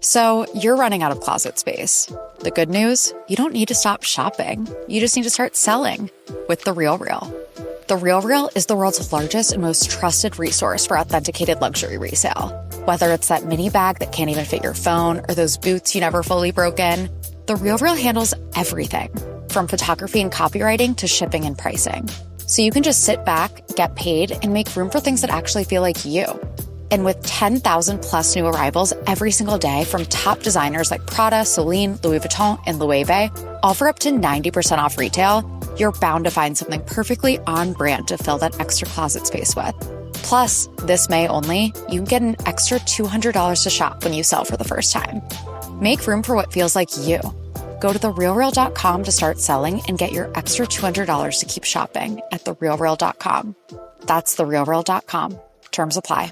So you're running out of closet space. The good news? You don't need to stop shopping. You just need to start selling with The RealReal. The RealReal is the world's largest and most trusted resource for authenticated luxury resale. Whether it's that mini bag that can't even fit your phone or those boots you never fully broke in, The RealReal handles everything from photography and copywriting to shipping and pricing. So you can just sit back, get paid, and make room for things that actually feel like you. And with 10,000 plus new arrivals every single day from top designers like Prada, Celine, Louis Vuitton, and Loewe, all for up to 90% off retail, you're bound to find something perfectly on brand to fill that extra closet space with. Plus, this May only, you can get an extra $200 to shop when you sell for the first time. Make room for what feels like you. Go to therealreal.com to start selling and get your extra $200 to keep shopping at therealreal.com. That's therealreal.com. Terms apply.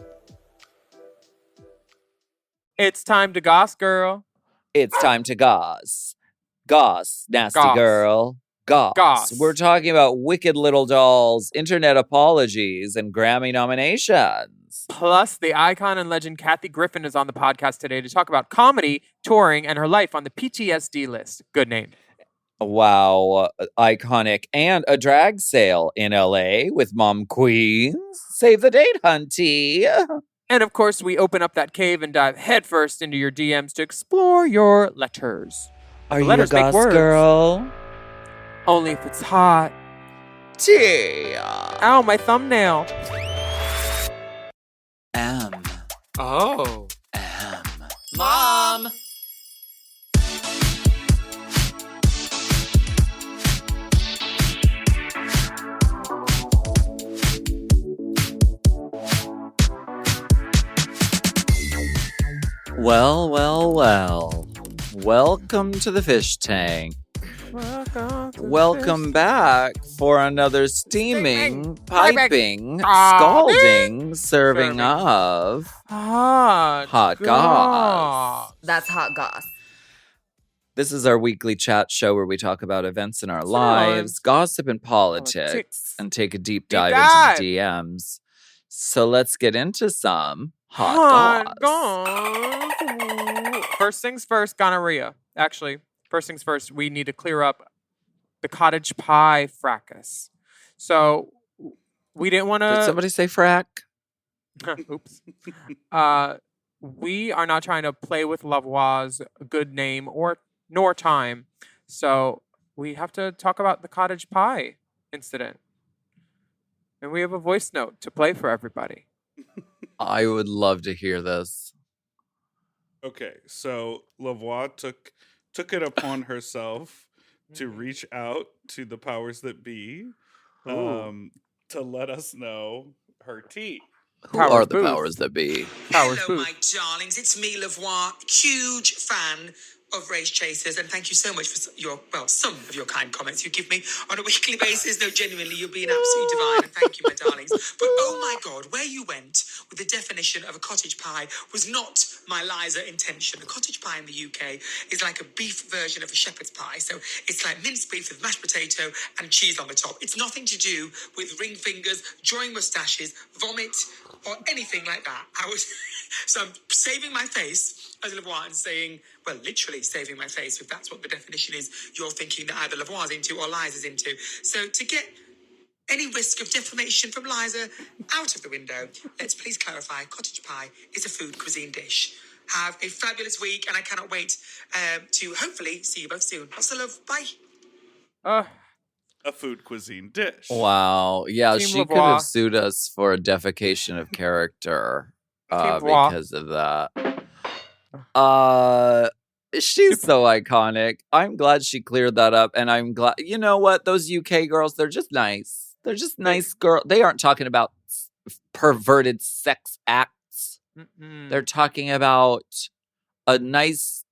It's time to goss, girl. It's time to goss. Goss, nasty Goss. girl. Goss. Goss. We're talking about Wicked Little Dolls, internet apologies, and Grammy nominations. Plus, the icon and legend Kathy Griffin is on the podcast today to talk about comedy, touring, and her life on the PTSD-List. Good name. Wow, iconic. And a drag sale in LA with Mom Queens. Save the date, hunty. And of course, we open up that cave and dive headfirst into your DMs to explore your letters. Are you a letters make goss words. girl? Only if it's hot. Yeah. Ow, my thumbnail. M. Oh. M. Mom! Well, well, well. Welcome to the fish tank. Welcome back for another steaming, piping, scalding serving of hot goss. That's hot goss. This is our weekly chat show where we talk about events in our lives, gossip and politics, and take a deep dive into the DMs. So let's get into some hot goss. First things first, gonorrhea. Actually, first things first, we need to clear up the cottage pie fracas. So we didn't want to... Did somebody say frack? Oops. We are not trying to play with Lavoie's good name nor time. So we have to talk about the cottage pie incident. And we have a voice note to play for everybody. I would love to hear this. Okay, so Lavoie took it upon herself to reach out to the powers that be to let us know her tea. Who are the powers that be? Hello, my darlings. It's me, Lavoie, huge fan of Race Chasers, and thank you so much for some of your kind comments you give me on a weekly basis. No, genuinely, you're being absolutely divine, and thank you, my darlings. But oh my God, where you went with the definition of a cottage pie was not my Liza intention. A cottage pie in the UK is like a beef version of a shepherd's pie, so it's like minced beef with mashed potato and cheese on the top. It's nothing to do with ring fingers, drawing mustaches, vomit, or anything like that. So I'm saving my face as Lavoie and saying, well, literally saving my face, if that's what the definition is you're thinking that either Lavoie's into or Liza's into. So to get any risk of defamation from Liza out of the window, let's please clarify, cottage pie is a food cuisine dish. Have a fabulous week, and I cannot wait to hopefully see you both soon. Lots of love. Bye. A food cuisine dish. Wow. Yeah, Team she Lavoie. could have sued us for defecation of character because of that. She's so iconic. I'm glad she cleared that up, and I'm glad. You know what? Those UK girls, they're just nice. They're just nice girls. They aren't talking about perverted sex acts. Mm-mm. They're talking about a nice,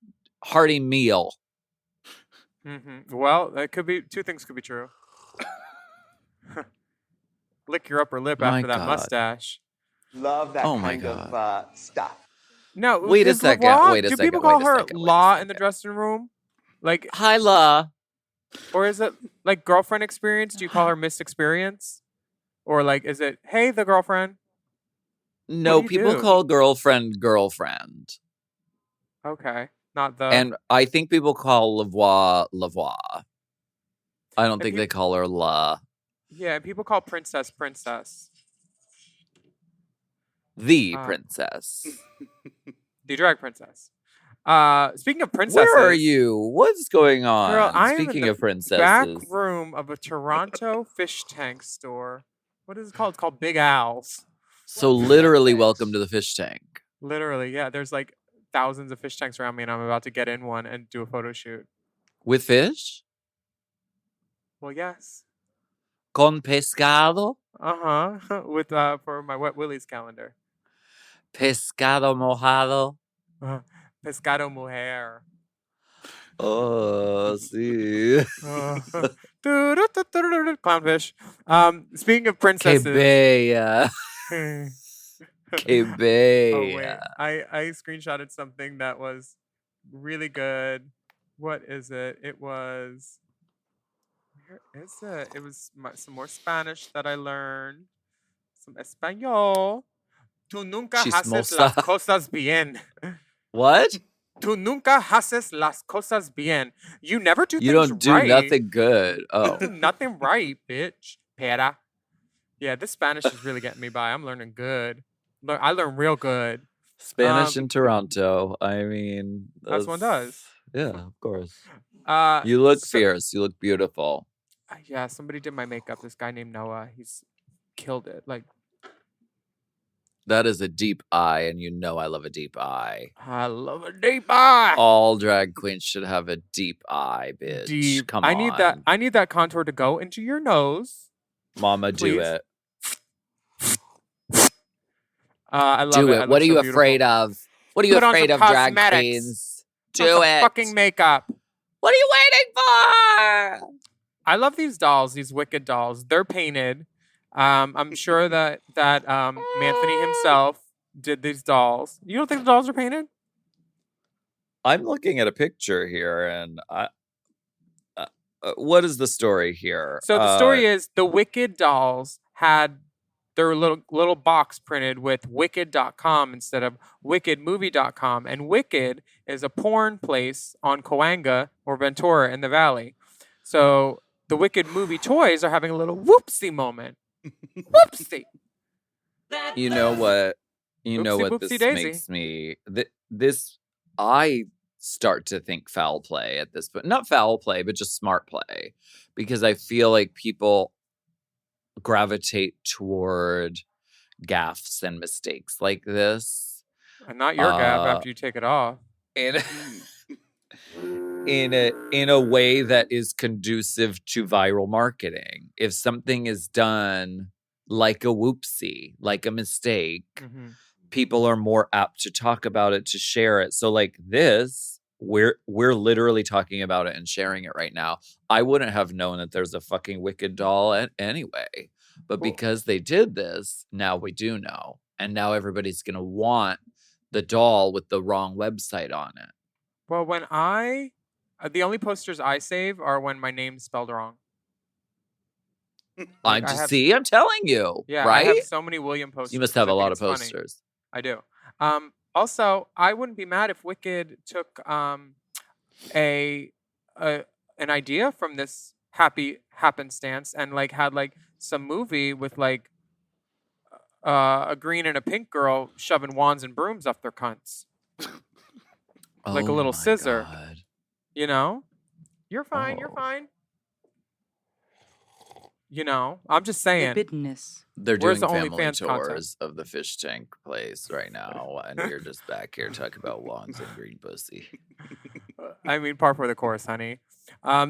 hearty meal. Mm-hmm. Well, that could be two things could be true. Lick your upper lip My after that God. mustache. Love that Oh my kind of stuff. No, Wait a is second, Lavoie- wait a do second, people call wait a her second, wait a Law in the second. dressing room? Like, Hi, La. or is it like girlfriend experience? Do you call her Miss Experience? Or like, is it, hey, the girlfriend? No, What do you people do? call girlfriend. Okay. Not the. And I think people call Lavoie. I don't think they peop- call her La. Yeah, people call Princess. The Uh, princess. The drag princess. Speaking of princesses. Where are you? What's going on? Girl, I am in Speaking the of princesses. back room of a Toronto fish tank store. What is it called? It's called Big Al's. So literally, welcome to the fish tank. Literally, yeah. There's like thousands of fish tanks around me, and I'm about to get in one and do a photo shoot. With fish? Well, yes. Con pescado? With for my Wet Willie's calendar. Pescado mojado? Pescado mujer. Oh, sí. Clownfish. Speaking of princesses. Que bella. Que bella. Oh wait, I screenshotted something that was really good. What is it? It was. Where is it? It was some more Spanish that I learned. Some Español. Tú nunca haces las cosas bien. What? Tú nunca haces las cosas bien. You never do things right. You don't do nothing good. Oh. Nothing right, bitch. Pera. Yeah, this Spanish is really getting me by. I'm learning good. I learn real good. Spanish in Toronto. I mean, that's one does. Yeah, of course. You look fierce. You look beautiful. Yeah, somebody did my makeup. This guy named Noah. He's killed it. Like, that is a deep eye, and you know I love a deep eye. I love a deep eye. All drag queens should have a deep eye, bitch. Deep. Come on. I need that contour to go into your nose. Mama, please. Do it. I love do it. it. What are you afraid of? What are you afraid of, drag queens? Do it. Fucking makeup. What are you waiting for? I love these dolls. These wicked dolls. They're painted. I'm sure that Manthony himself did these dolls. You don't think the dolls are painted? I'm looking at a picture here, and what is the story here? So the story is the Wicked dolls had their little box printed with Wicked.com instead of WickedMovie.com, and Wicked is a porn place on Coanga or Ventura in the Valley. So the Wicked movie toys are having a little whoopsie moment. Whoopsie. You know what? You know what this daisy. Makes me this. I start to think foul play at this point. Not foul play, but just smart play, because I feel like people gravitate toward gaffes and mistakes like this. And not your gaff after you take it off. In a way that is conducive to viral marketing. If something is done like a whoopsie, like a mistake, people are more apt to talk about it, to share it. So like this, we're literally talking about it and sharing it right now. I wouldn't have known that there's a fucking Wicked doll anyway. But because they did this, now we do know. And now everybody's going to want the doll with the wrong website on it. Well, when the only posters I save are when my name's spelled wrong. I'm telling you. Yeah, right? I have so many William posters. You must have a lot of posters. Funny. I do. Also, I wouldn't be mad if Wicked took an idea from this happy happenstance and like had like some movie with like a green and a pink girl shoving wands and brooms up their cunts. Like a little scissor. God. You know? You're fine, you're fine. You know, I'm just saying. Bitterness. They're Where's doing the family OnlyFans tours content? of the fish tank place right now, and you're just back here talking about wands and green pussy. I mean, par for the course, honey.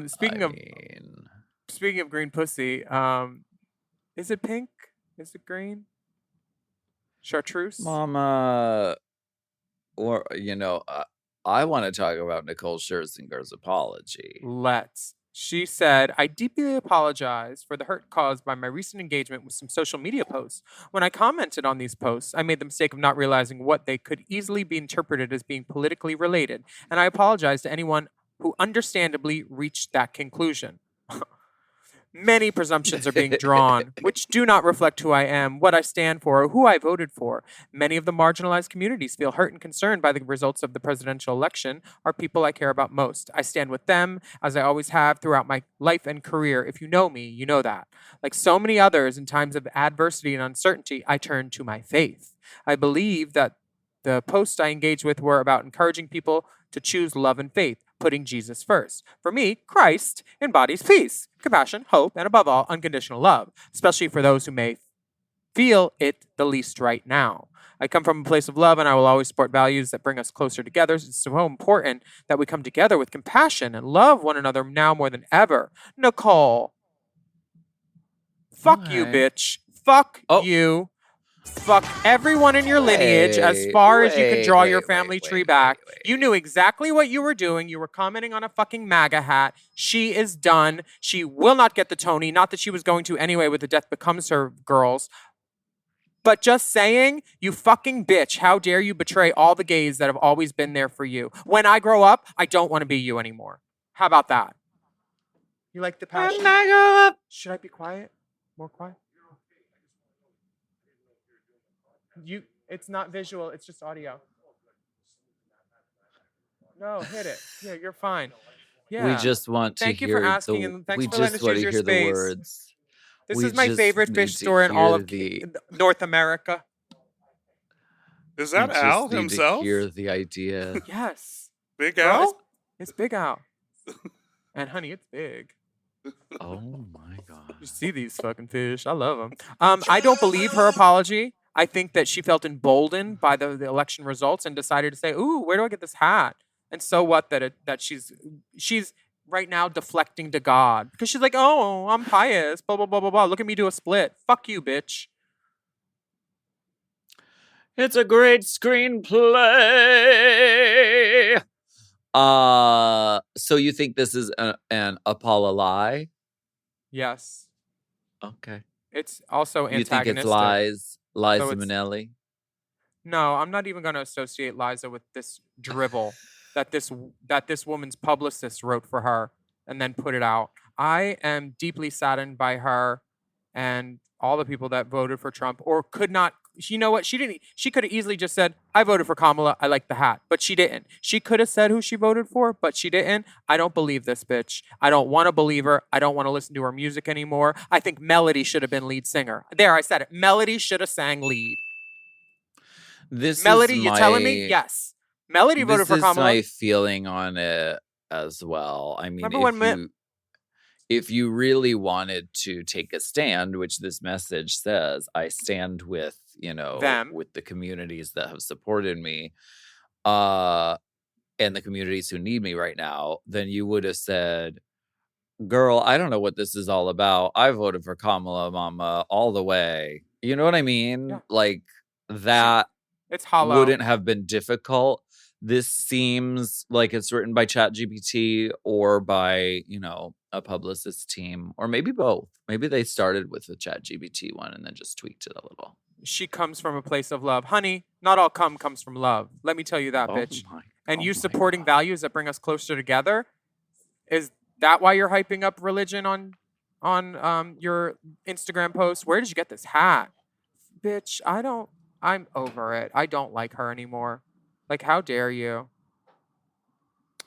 Speaking of green pussy, is it pink? Is it green? Chartreuse? Mama, or I want to talk about Nicole Scherzinger's apology. Let's. She said, I deeply apologize for the hurt caused by my recent engagement with some social media posts. When I commented on these posts, I made the mistake of not realizing what they could easily be interpreted as being politically related, and I apologize to anyone who understandably reached that conclusion. Many presumptions are being drawn, which do not reflect who I am, what I stand for, or who I voted for. Many of the marginalized communities feel hurt and concerned by the results of the presidential election are people I care about most. I stand with them, as I always have throughout my life and career. If you know me, you know that. Like so many others, in times of adversity and uncertainty, I turn to my faith. I believe that the posts I engaged with were about encouraging people to choose love and faith, putting Jesus first. For me, Christ embodies peace, compassion, hope, and above all, unconditional love, especially for those who may feel it the least right now. I come from a place of love, and I will always support values that bring us closer together. It's so important that we come together with compassion and love one another now more than ever. Nicole, fuck you, bitch. Fuck you. Fuck everyone in your lineage as far as you can draw your family tree back. You knew exactly what you were doing. You were commenting on a fucking MAGA hat. She is done. She will not get the Tony. Not that she was going to anyway with the Death Becomes Her girls. But just saying, you fucking bitch, how dare you betray all the gays that have always been there for you. When I grow up, I don't want to be you anymore. How about that? You like the passion? When I grow up. Should I be quiet? More quiet? It's not visual, it's just audio. No, hit it. Yeah, you're fine. Yeah. We just want to Thank hear you for asking, and thanks for letting us use your space. the words. This is my favorite fish store in all of North America. Is that Al need himself? To hear the idea. Yes. Big Al? It's Big Al. And honey, it's big. Oh my God. You see these fucking fish. I love them. I don't believe her apology. I think that she felt emboldened by the election results and decided to say, ooh, where do I get this hat? And so what that she's right now deflecting to God. Because she's like, oh, I'm pious, blah, blah, blah, blah, blah. Look at me do a split. Fuck you, bitch. It's a great screenplay. So you think this is an Apollo lie? Yes. Okay. It's also antagonistic. You think it's Liza Minnelli? No, I'm not even going to associate Liza with this drivel that this woman's publicist wrote for her and then put it out. I am deeply saddened by her and all the people that voted for Trump or could not. You know what? She could have easily just said, I voted for Kamala. I like the hat. But she didn't. She could have said who she voted for, but she didn't. I don't believe this bitch. I don't want to believe her. I don't want to listen to her music anymore. I think Melody should have been lead singer. There, I said it. Melody should have sang lead. Melody, you telling me? Yes. Melody voted for Kamala. This is my feeling on it as well. I mean, if you really wanted to take a stand, which this message says, I stand with, them, with the communities that have supported me, and the communities who need me right now, then you would have said, girl, I don't know what this is all about. I voted for Kamala, mama, all the way. You know what I mean? Yeah. Like that it's hollow. Wouldn't have been difficult. This seems like it's written by ChatGPT or by, a publicist team, or maybe both. Maybe they started with the ChatGPT one and then just tweaked it a little. She comes from a place of love. Honey, not all comes from love. Let me tell you that, bitch. And you supporting values that bring us closer together, is that why you're hyping up religion on your Instagram post? Where did you get this hat? Bitch, I'm over it. I don't like her anymore. Like, how dare you?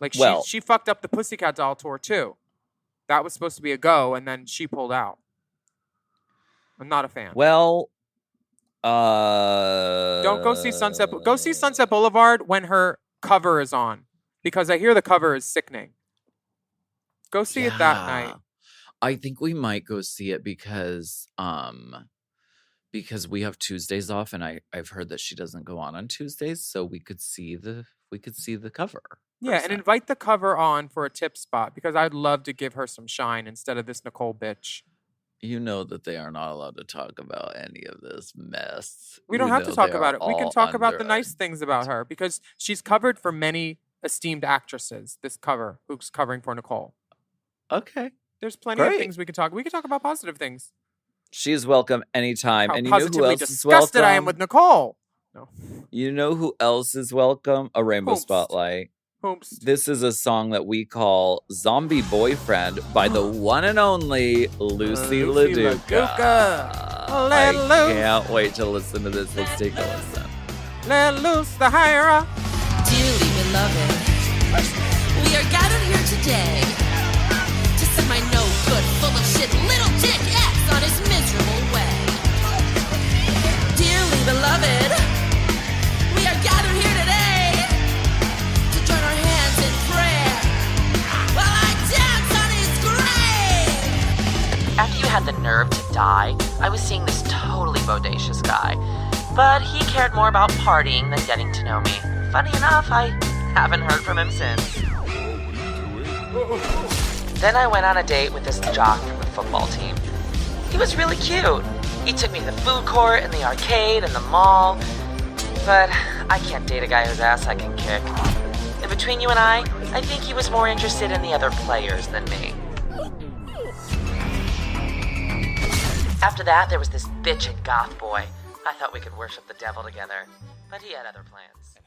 Like, she fucked up the Pussycat Doll tour, too. That was supposed to be a go, and then she pulled out. I'm not a fan. Well, don't go see Sunset. Go see Sunset Boulevard when her cover is on, because I hear the cover is sickening. Go see it that night. I think we might go see it because we have Tuesdays off, and I've heard that she doesn't go on Tuesdays, so we could see the cover. Yeah, and invite the cover on for a tip spot, because I'd love to give her some shine instead of this Nicole bitch. You know that they are not allowed to talk about any of this mess. We don't have to talk about it. We can talk about the nice things about her, because she's covered for many esteemed actresses, this cover, who's covering for Nicole. Okay. There's plenty of things we can talk. We can talk about positive things. She's welcome anytime. How and you know who else is welcome? Disgusted I am with Nicole. No. You know who else is welcome? A rainbow spotlight. Hoomst. This is a song that we call Zombie Boyfriend by the one and only Lucy LaDuca. Let I loose. can't wait to listen to this. Let's take a listen. Let loose the higher. Dearly beloved, we are gathered here today to send my no good, full of shit little dick X on his miserable way. Dearly beloved, we are gathered here today to join our hands in prayer while I dance on his grave. After you had the nerve to die, I was seeing this totally bodacious guy. But he cared more about partying than getting to know me. Funny enough, I haven't heard from him since. Then I went on a date with this jock from the football team. He was really cute. He took me to the food court and the arcade and the mall. But I can't date a guy whose ass I can kick. And between you and I think he was more interested in the other players than me. After that, there was this bitchin' goth boy. I thought we could worship the devil together, but he had other plans.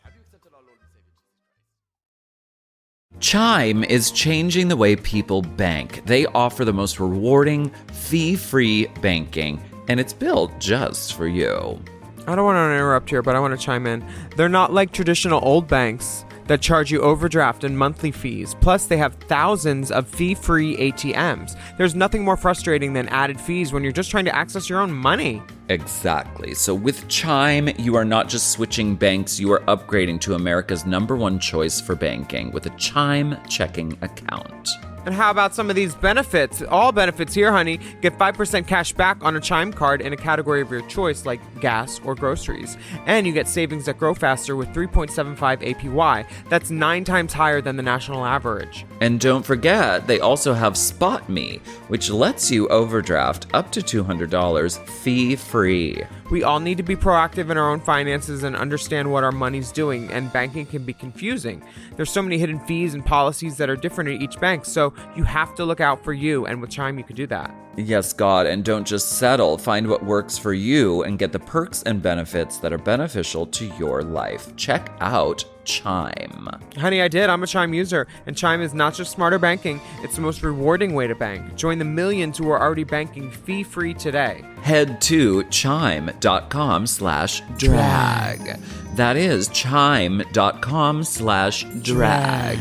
Chime is changing the way people bank. They offer the most rewarding, fee-free banking, and it's built just for you. I don't want to interrupt here, but I want to chime in. They're not like traditional old banks that charge you overdraft and monthly fees. Plus, they have thousands of fee-free ATMs. There's nothing more frustrating than added fees when you're just trying to access your own money. Exactly. So with Chime, you are not just switching banks, you are upgrading to America's #1 choice for banking with a Chime checking account. And how about some of these benefits? All benefits here, honey. Get 5% cash back on a Chime card in a category of your choice like gas or groceries. And you get savings that grow faster with 3.75 APY. That's 9 times higher than the national average. And don't forget, they also have Spot Me, which lets you overdraft up to $200 fee-free. We all need to be proactive in our own finances and understand what our money's doing, and banking can be confusing. There's so many hidden fees and policies that are different at each bank, so you have to look out for you, and with Chime you can do that. Yes, God, and don't just settle. Find what works for you and get the perks and benefits that are beneficial to your life. Check out Chime. Honey, I did. I'm a Chime user, and Chime is not just smarter banking, it's the most rewarding way to bank. Join the millions who are already banking fee-free today. Head to chime.com/drag. That is chime.com/drag.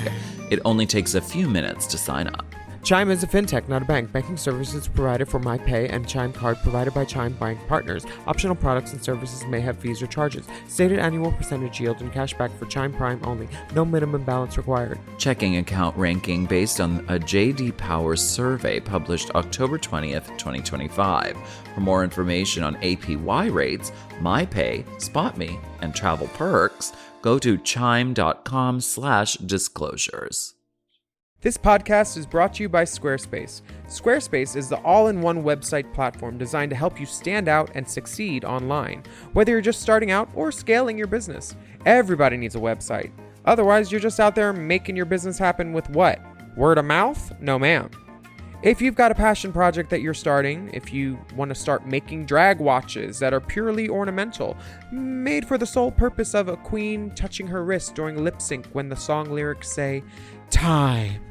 It only takes a few minutes to sign up. Chime is a fintech, not a bank. Banking services provided for MyPay and Chime Card provided by Chime Bank Partners. Optional products and services may have fees or charges. Stated annual percentage yield and cashback for Chime Prime only. No minimum balance required. Checking account ranking based on a J.D. Power survey published October 20th, 2025. For more information on APY rates, MyPay, SpotMe, and travel perks, go to chime.com/disclosures. This podcast is brought to you by Squarespace. Squarespace is the all-in-one website platform designed to help you stand out and succeed online, whether you're just starting out or scaling your business. Everybody needs a website. Otherwise, you're just out there making your business happen with what? Word of mouth? No, ma'am. If you've got a passion project that you're starting, if you want to start making drag watches that are purely ornamental, made for the sole purpose of a queen touching her wrist during lip sync when the song lyrics say, time.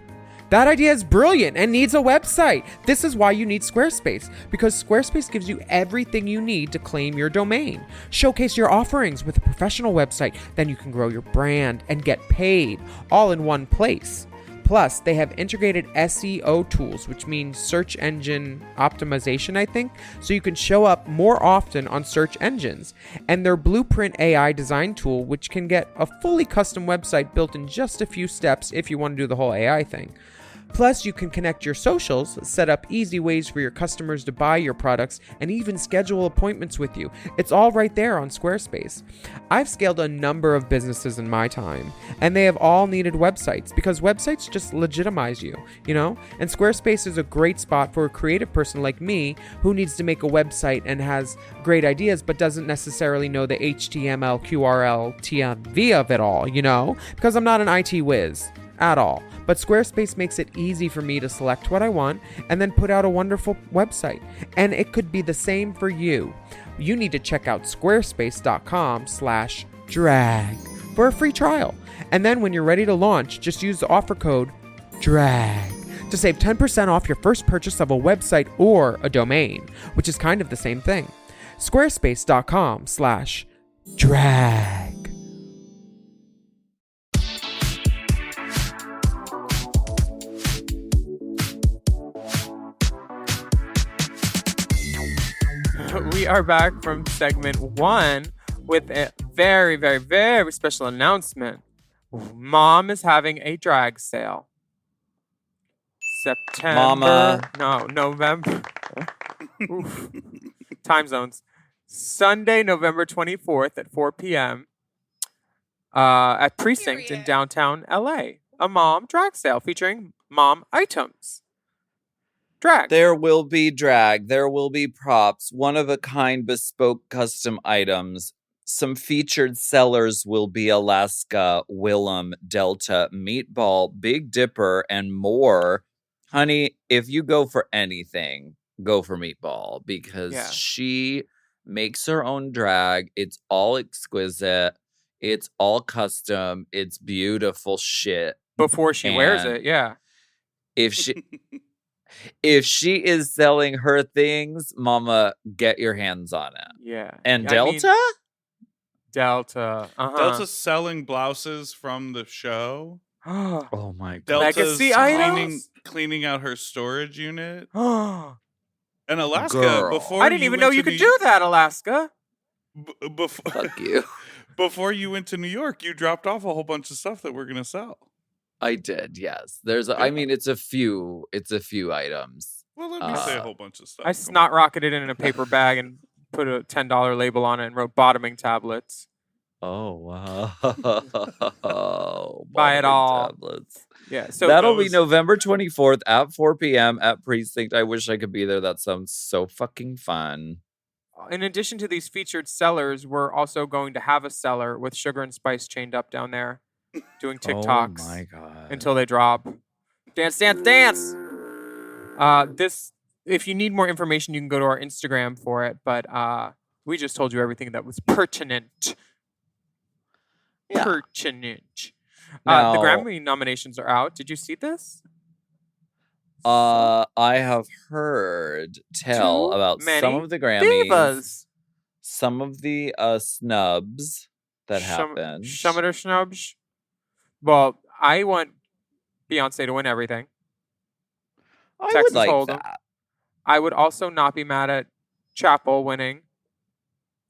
That idea is brilliant and needs a website. This is why you need Squarespace, because Squarespace gives you everything you need to claim your domain. Showcase your offerings with a professional website, then you can grow your brand and get paid all in one place. Plus, they have integrated SEO tools, which means search engine optimization, I think, so you can show up more often on search engines. And their Blueprint AI design tool, which can get a fully custom website built in just a few steps if you want to do the whole AI thing. Plus, you can connect your socials, set up easy ways for your customers to buy your products, and even schedule appointments with you. It's all right there on Squarespace. I've scaled a number of businesses in my time, and they have all needed websites because websites just legitimize you, you know? And Squarespace is a great spot for a creative person like me who needs to make a website and has great ideas but doesn't necessarily know the HTML, QRL, TMV of it all, you know? Because I'm not an IT whiz at all. But Squarespace makes it easy for me to select what I want and then put out a wonderful website. And it could be the same for you. You need to check out squarespace.com/drag for a free trial. And then when you're ready to launch, just use the offer code DRAG to save 10% off your first purchase of a website or a domain, which is kind of the same thing. Squarespace.com/drag. We are back from segment 1 with a very, very, very special announcement. Mom is having a drag sale. November. Oof. Time zones. Sunday, November 24th at 4 p.m. At Precinct in downtown LA. A mom drag sale featuring mom items. Drag. There will be drag. There will be props, one-of-a-kind bespoke custom items. Some featured sellers will be Alaska, Willam, Delta, Meatball, Big Dipper, and more. Honey, if you go for anything, go for Meatball because she makes her own drag. It's all exquisite. It's all custom. It's beautiful shit. Before she wears it, yeah. If she is selling her things, mama, get your hands on it. Yeah. And Delta? Delta. Delta's selling blouses from the show. Oh my god. Delta's Legacy items? cleaning out her storage unit. And And Alaska, Girl. before I didn't even know you could do that, Alaska. Before Fuck you. Before you went to New York, you dropped off a whole bunch of stuff that we're gonna sell. I did, yes. I mean, it's a few items. Well, let me say a whole bunch of stuff. I snot rocketed it in a paper bag and put a $10 label on it and wrote bottoming tablets. Oh wow. Buy it all. Tablets. Yeah. So that'll be November 24th at 4 p.m. at Precinct. I wish I could be there. That sounds so fucking fun. In addition to these featured sellers, we're also going to have a seller with Sugar and Spice chained up down there doing TikToks. Oh my god. Until they drop. Dance, dance, dance. If you need more information, you can go to our Instagram for it. But we just told you everything that was pertinent. Yeah. Pertinent. Now, the Grammy nominations are out. Did you see this? I have heard tell about some of the Grammys. Divas. Some of the snubs that happened. Some of their snubs. Well, I want Beyonce to win everything. I Texas would like Hold'em. that. I would also not be mad at Chapel winning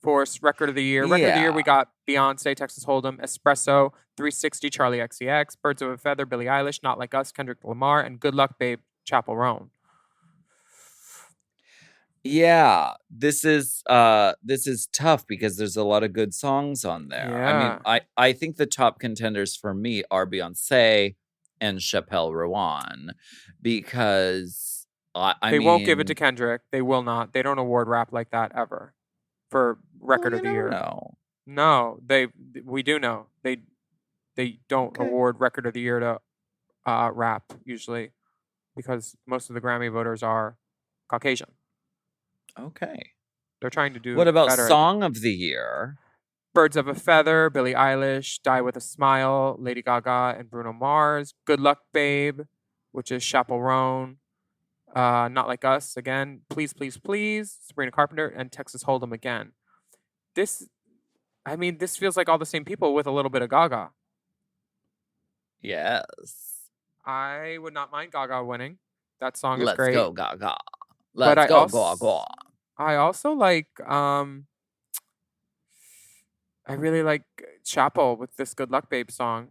for Record of the Year. Record of the Year, we got Beyonce, Texas Hold'em, Espresso, 360, Charlie XCX, Birds of a Feather, Billie Eilish, Not Like Us, Kendrick Lamar, and Good Luck Babe, Chapel Roan. Yeah, this is tough because there's a lot of good songs on there. Yeah. I mean, I think the top contenders for me are Beyonce and Chappelle Rowan because they won't give it to Kendrick. They will not. They don't award rap like that ever for Record of the Year. No, we do know they don't award Record of the Year to rap usually because most of the Grammy voters are Caucasian. Okay. They're trying to do. What about better. Song of the Year? Birds of a Feather, Billie Eilish, Die with a Smile, Lady Gaga, and Bruno Mars. Good Luck Babe, which is Chapel Roan. Not Like Us again. Please, Please, Please. Sabrina Carpenter and Texas Hold'em again. This feels like all the same people with a little bit of Gaga. Yes. I would not mind Gaga winning. That song is Let's great. go, Gaga. But Let's go, Gaga. I also like I really like Chapel with this Good Luck Babe song.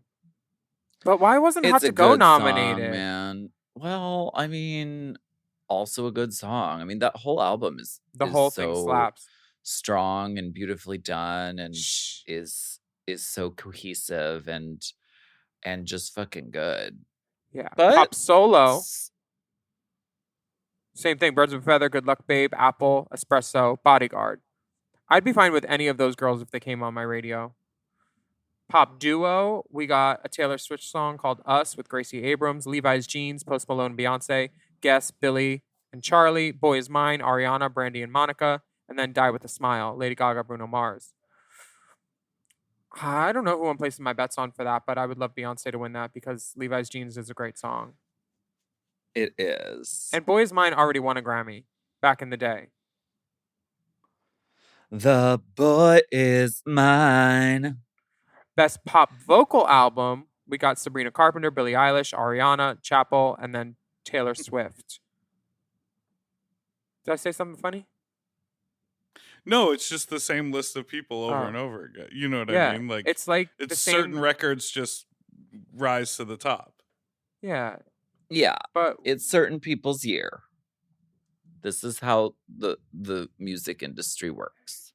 But why wasn't Hot to Go nominated? Song, man. Well, I mean, also a good song. I mean, that whole album is whole thing slaps. Strong and beautifully done and is so cohesive and just fucking good. Yeah. But Pop Solo. Same thing. Birds of a Feather, Good Luck Babe, Apple, Espresso, Bodyguard. I'd be fine with any of those girls if they came on my radio. Pop Duo, we got a Taylor Swift song called Us with Gracie Abrams, Levi's Jeans, Post Malone, Beyonce, Guess, Billy and Charlie, Boy Is Mine, Ariana, Brandy and Monica, and then Die with a Smile, Lady Gaga, Bruno Mars. I don't know who I'm placing my bets on for that, but I would love Beyonce to win that because Levi's Jeans is a great song. It is. And Boy Is Mine already won a Grammy back in the day. The Boy Is Mine. Best pop vocal album, we got Sabrina Carpenter, Billie Eilish, Ariana, Chapel, and then Taylor Swift. Did I say something funny? No, it's just the same list of people over Oh. and over again. You know what Yeah, I mean? Like it's like the it's same. certain records just rise to the top. Yeah, Yeah, but it's certain people's year. This is how the music industry works.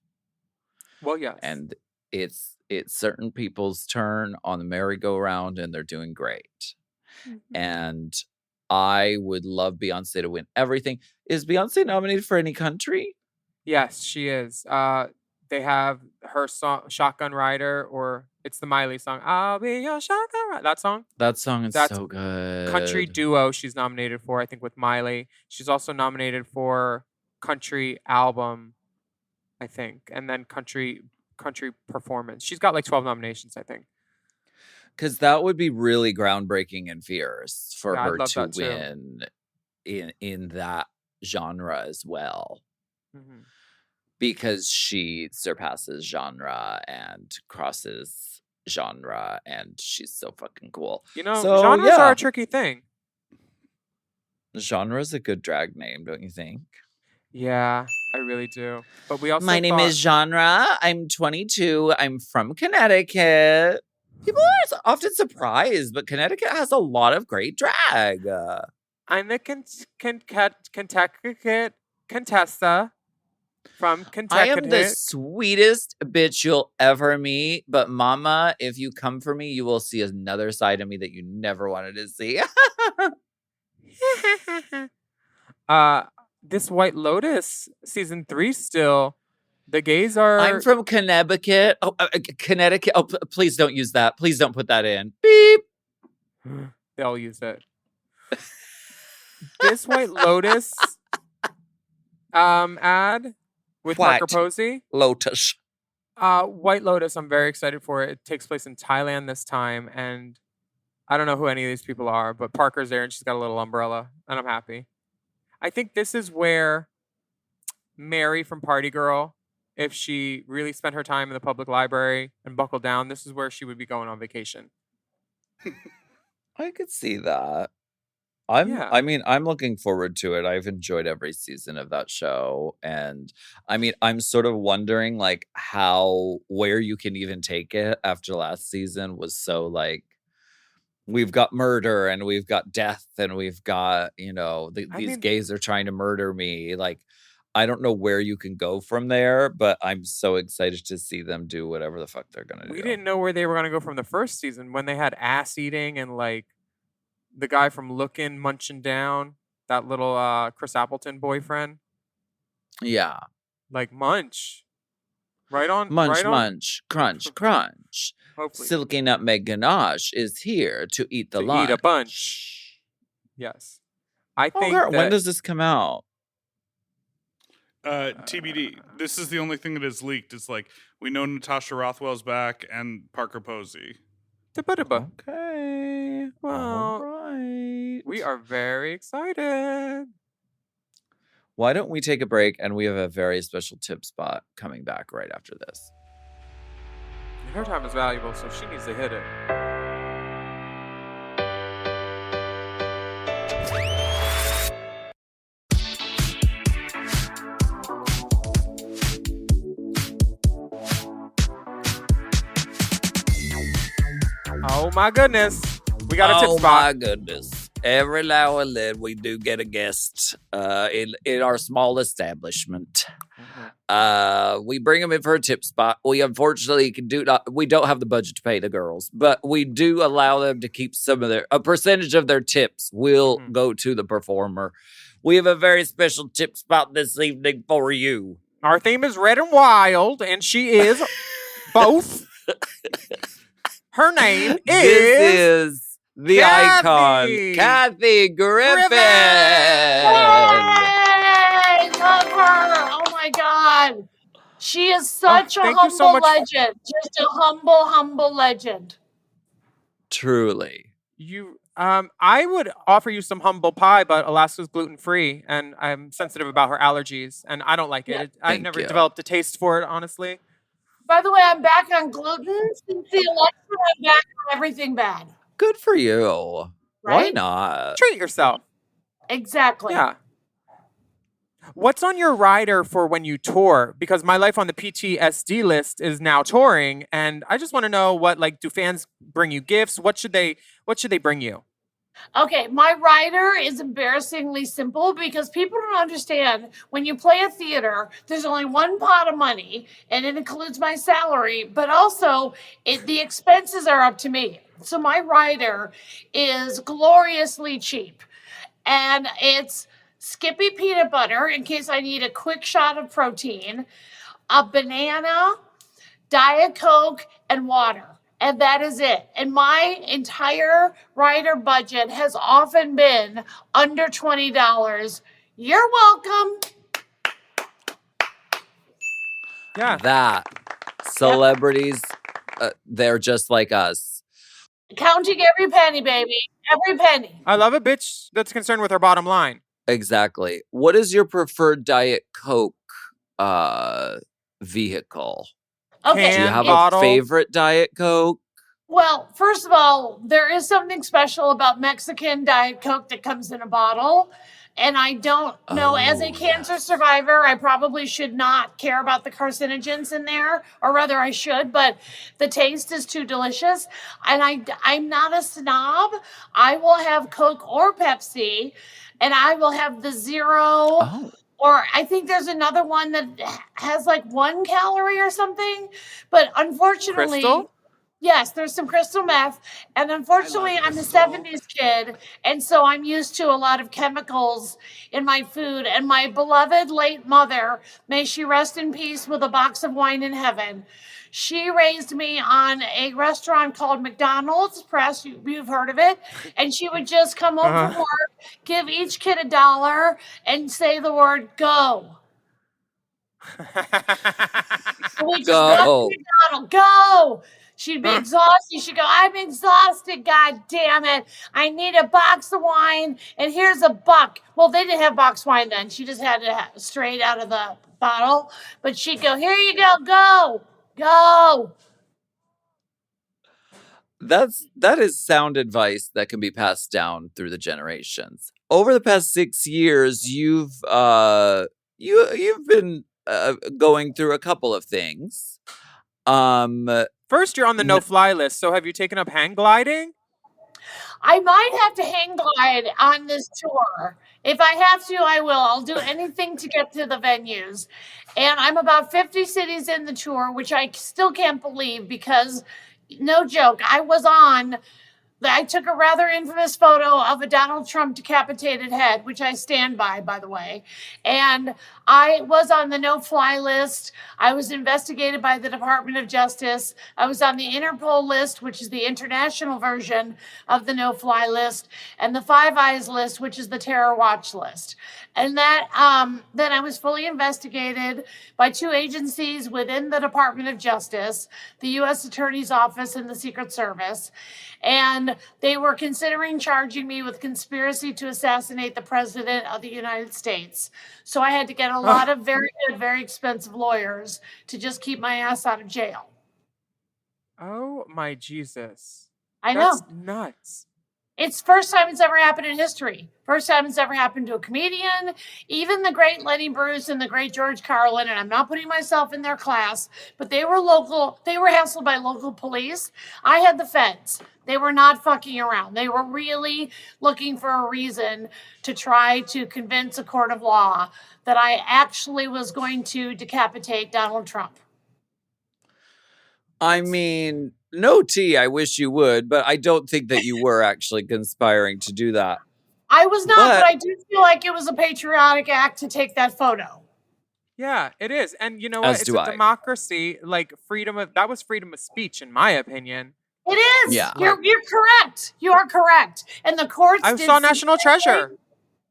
well, yes. And it's certain people's turn on the merry-go-round, and they're doing great. And I would love Beyonce to win everything. Is Beyonce nominated for any country? Yes, she is. They have her song "Shotgun Rider," or it's the Miley song. I'll be your shotgun rider. That song. That song is That's so good. Country duo she's nominated for, I think, with Miley. She's also nominated for country album, I think, and then country performance. She's got like 12 nominations, I think. Because that would be really groundbreaking and fierce for Yeah, I'd her love to that too. win in that genre as well. Mhm. Because she surpasses genre and crosses genre, and she's so fucking cool. You know, So, genres yeah. are a tricky thing. Genre is a good drag name, don't you think? Yeah, I really do. But we also My name is Genre. I'm 22. I'm from Connecticut. People are often surprised, but Connecticut has a lot of great drag. I'm the Kentucky Contessa from Kentucky. I am the sweetest bitch you'll ever meet, but mama, if you come for me, you will see another side of me that you never wanted to see. This White Lotus season 3 still. The gays are. I'm from Connecticut. Oh, Connecticut. Oh, please don't use that. Please don't put that in. Beep. They'll use it. This White Lotus ad with Parker White Posey. Lotus. White Lotus, I'm very excited for it. It takes place in Thailand this time, and I don't know who any of these people are, but Parker's there and she's got a little umbrella, and I'm happy. I think this is where Mary from Party Girl, if she really spent her time in the public library and buckled down, this is where she would be going on vacation. I could see that. I'm looking forward to it. I've enjoyed every season of that show. And I mean, I'm sort of wondering like where you can even take it after last season was so like, we've got murder and we've got death and we've got, these gays are trying to murder me. Like, I don't know where you can go from there, but I'm so excited to see them do whatever the fuck they're going to do. We didn't know where they were going to go from the first season when they had ass eating and like the guy from Lookin' munching down, that little Chris Appleton boyfriend. Yeah. Like munch. Right on. Munch, right on? munch, crunch, crunch. Hopefully. Silky Nutmeg Ganache is here to eat the lunch. Eat a bunch. Yes. I think girl, that when does this come out? TBD. This is the only thing that is leaked. It's like we know Natasha Rothwell's back and Parker Posey. Okay. Well, All right. we are very excited. Why don't we take a break and we have a very special tip spot coming back right after this. Her time is valuable, so she needs to hit it. Oh my goodness. We got a tip spot. Oh my goodness. Every now and then we do get a guest in our small establishment. We bring them in for a tip spot. We unfortunately we don't have the budget to pay the girls, but we do allow them to keep a percentage of their tips will go to the performer. We have a very special tip spot this evening for you. Our theme is Red and Wild, and she is both. Her name This is the Kathy. icon, Kathy Griffin. Hey, love her. Oh my God. She is such a thank you so humble much. legend. Just a humble legend. Truly. I would offer you some humble pie, but Alaska's gluten-free, and I'm sensitive about her allergies, and I don't like it. I've Thank never you. developed a taste for it, honestly. By the way, I'm back on gluten. Since the election, I'm back on everything bad. Good for you. Why Right? not? Treat yourself. Exactly. Yeah. What's on your rider for when you tour? Because my life on the PTSD-List is now touring, and I just want to know do fans bring you gifts? What should they bring you? Okay, my rider is embarrassingly simple because people don't understand when you play a theater, there's only one pot of money and it includes my salary, but also the expenses are up to me. So my rider is gloriously cheap and it's Skippy peanut butter in case I need a quick shot of protein, a banana, Diet Coke, and water. And that is it. And my entire rider budget has often been under $20. You're welcome. Yeah. That. Celebrities, they're just like us. Counting every penny, baby. Every penny. I love a bitch that's concerned with her bottom line. Exactly. What is your preferred Diet Coke vehicle? Okay. Do you have bottle. a favorite Diet Coke? Well, first of all, there is something special about Mexican Diet Coke that comes in a bottle. And I don't know, as a cancer survivor, I probably should not care about the carcinogens in there, or rather I should, but the taste is too delicious. And I'm not a snob. I will have Coke or Pepsi, and I will have the zero, or I think there's another one that has like 1 calorie or something. But unfortunately... Crystal? Yes, there's some crystal meth. And unfortunately, I'm a 70s kid. And so I'm used to a lot of chemicals in my food. And my beloved late mother, may she rest in peace with a box of wine in heaven. She raised me on a restaurant called McDonald's Press. You've heard of it. And she would just come home from work, give each kid $1 and say the word go. So we just go to McDonald's. Go. She'd be exhausted. She'd go, I'm exhausted, God damn it. I need a box of wine, and here's $1. Well, they didn't have box wine then. She just had it straight out of the bottle. But she'd go, here you go, go. That is sound advice that can be passed down through the generations. Over the past 6 years, you've been going through a couple of things. First, you're on the no-fly list, so have you taken up hang gliding? I might have to hang glide on this tour. If I have to, I will. I'll do anything to get to the venues. And I'm about 50 cities in the tour, which I still can't believe because, no joke, I took a rather infamous photo of a Donald Trump decapitated head, which I stand by the way. And I was on the no-fly list. I was investigated by the Department of Justice. I was on the Interpol list, which is the international version of the no-fly list, and the Five Eyes list, which is the terror watch list. And that then I was fully investigated by 2 agencies within the Department of Justice, the U.S. Attorney's Office and the Secret Service. And they were considering charging me with conspiracy to assassinate the President of the United States. So I had to get a lot of very good, very expensive lawyers to just keep my ass out of jail. Oh, my Jesus. I know. That's nuts. It's the first time it's ever happened in history. First time it's ever happened to a comedian. Even the great Lenny Bruce and the great George Carlin, and I'm not putting myself in their class, but they were hassled by local police. I had the feds. They were not fucking around. They were really looking for a reason to try to convince a court of law that I actually was going to decapitate Donald Trump. I mean, no tea, I wish you would, but I don't think that you were actually conspiring to do that. I was not, but I do feel like it was a patriotic act to take that photo. Yeah, it is. And you know what? It's a democracy. Like that was freedom of speech, in my opinion. It is. Yeah. You're correct. You are correct. And the courts I saw National Treasure.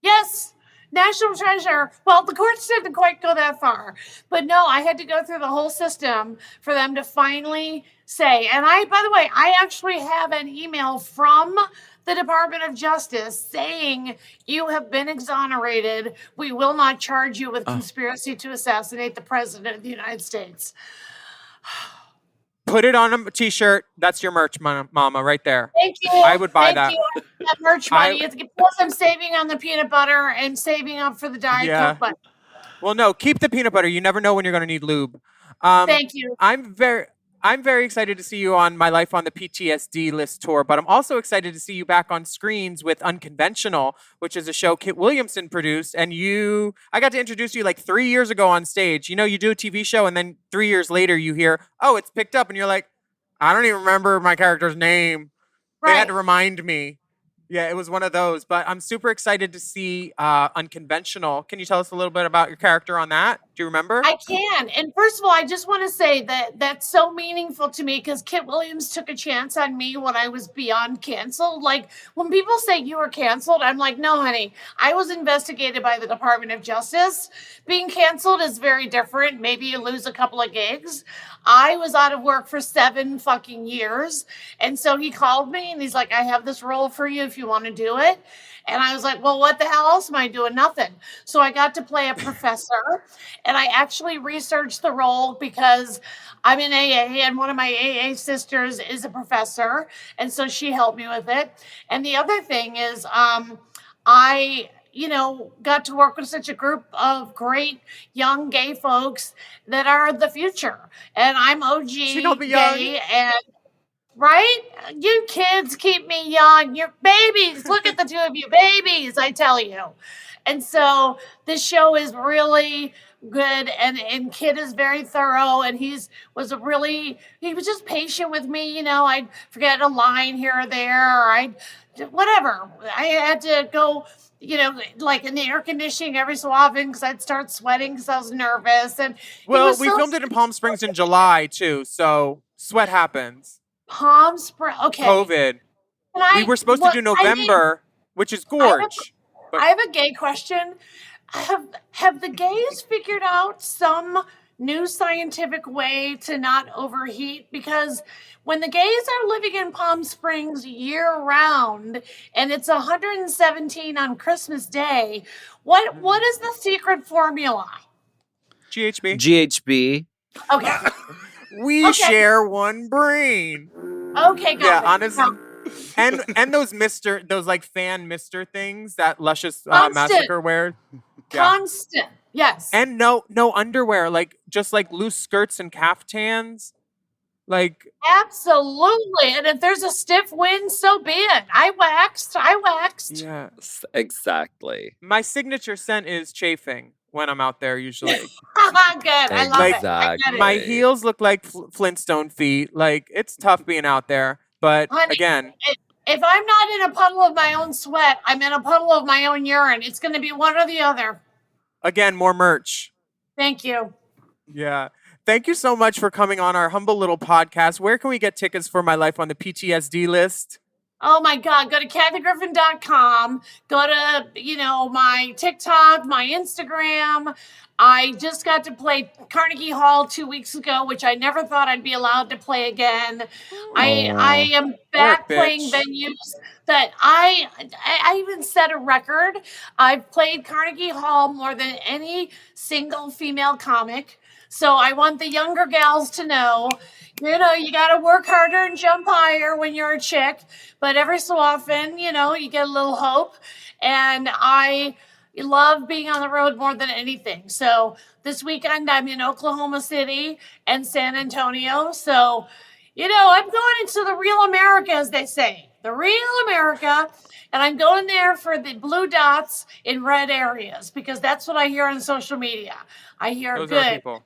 Yes. national treasure. Well, the courts didn't quite go that far, but no, I had to go through the whole system for them to finally say. And by the way, I actually have an email from the Department of Justice saying you have been exonerated. We will not charge you with conspiracy to assassinate the president of the United States. Put it on a t-shirt. That's your merch, mama, right there. Thank you. I would buy that. You. That merch money. Plus, I'm saving on the peanut butter and saving up for the Diet Coke money. Well, no, keep the peanut butter. You never know when you're going to need lube. Thank you. I'm very excited to see you on My Life on the PTSD-List tour, but I'm also excited to see you back on screens with Unconventional, which is a show Kit Williamson produced. And I got to introduce you like 3 years ago on stage. You know, you do a TV show and then 3 years later you hear, oh, it's picked up. And you're like, I don't even remember my character's name. Right. They had to remind me. Yeah, it was one of those. But I'm super excited to see Unconventional. Can you tell us a little bit about your character on that? Do you remember? I can. And first of all, I just want to say that that's so meaningful to me because Kit Williams took a chance on me when I was beyond canceled. Like, when people say you were canceled, I'm like, no, honey. I was investigated by the Department of Justice. Being canceled is very different. Maybe you lose a couple of gigs. I was out of work for 7 fucking years. And so he called me and he's like, I have this role for you if you want to do it. And I was like, well, what the hell else am I doing? Nothing. So I got to play a professor and I actually researched the role because I'm in AA and one of my AA sisters is a professor. And so she helped me with it. And the other thing is, I got to work with such a group of great young gay folks that are the future. And I'm OG gay and right? You kids keep me young. You're babies. Look at the two of you, babies, I tell you. And so this show is really good and Kid is very thorough and he was just patient with me. I'd forget a line here or there or whatever. I had to go, like in the air conditioning every so often because I'd start sweating because I was nervous. And well, we filmed it in Palm Springs in July too, so sweat happens. Palm Springs, okay. COVID. We were supposed to do November, which is gorge. I have a gay question. Have the gays figured out some new scientific way to not overheat? Because when the gays are living in Palm Springs year round and it's 117 on Christmas Day, what is the secret formula? GHB. Okay. We share one brain. Okay, got it. Honestly. And those like fan mister things that Luscious Massacre wears. Constant. Yes. And no underwear, like just like loose skirts and caftans. Like absolutely. And if there's a stiff wind, so be it. I waxed. Yes, exactly. My signature scent is chafing when I'm out there usually. Good. I love it. I get it. My heels look like Flintstone feet. Like it's tough being out there. But honey, again, if I'm not in a puddle of my own sweat, I'm in a puddle of my own urine. It's going to be one or the other. Again, more merch. Thank you. Yeah. Thank you so much for coming on our humble little podcast. Where can we get tickets for My Life on the PTSD-List? Oh my God, go to kathygriffin.com. Go to, my TikTok, my Instagram. I just got to play Carnegie Hall 2 weeks ago, which I never thought I'd be allowed to play again. I am back playing venues that I even set a record. I've played Carnegie Hall more than any single female comic. So I want the younger gals to know, you got to work harder and jump higher when you're a chick. But every so often, you get a little hope. And I love being on the road more than anything. So this weekend, I'm in Oklahoma City and San Antonio. So, I'm going into the real America, as they say. The real America. And I'm going there for the blue dots in red areas because that's what I hear on social media. I hear those good. Are people.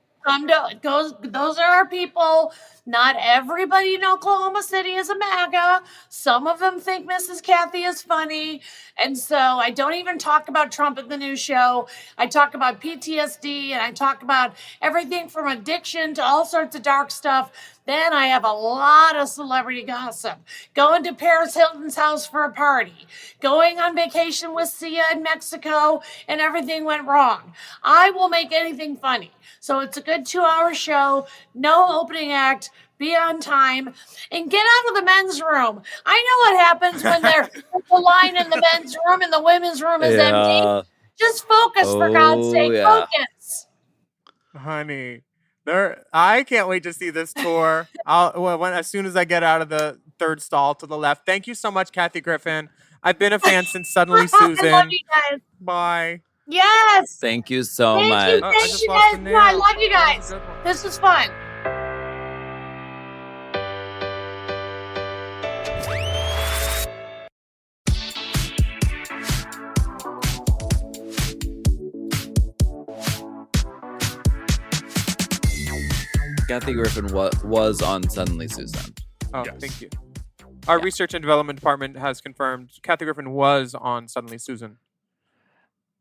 Those are our people. Not everybody in Oklahoma City is a MAGA. Some of them think Mrs. Kathy is funny. And so I don't even talk about Trump in the news show. I talk about PTSD and I talk about everything from addiction to all sorts of dark stuff. Then I have a lot of celebrity gossip. Going to Paris Hilton's house for a party. Going on vacation with Sia in Mexico and everything went wrong. I will make anything funny. So it's a good 2-hour show. No opening act. Be on time and get out of the men's room. I know what happens when there's a line in the men's room and the women's room is empty. Just focus, for God's sake. Focus. Honey, I can't wait to see this tour. As soon as I get out of the third stall to the left. Thank you so much, Kathy Griffin. I've been a fan since Suddenly Susan. I love you guys. Bye. Yes. Thank you so Thank much. you guys. I love you guys. This was fun. Kathy Griffin was on Suddenly Susan. Oh, yes. Thank you. Our research and development department has confirmed Kathy Griffin was on Suddenly Susan.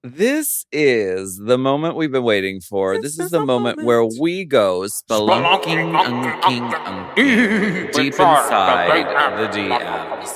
This is the moment we've been waiting for. This is the moment where we go spelunking deep inside the DMs.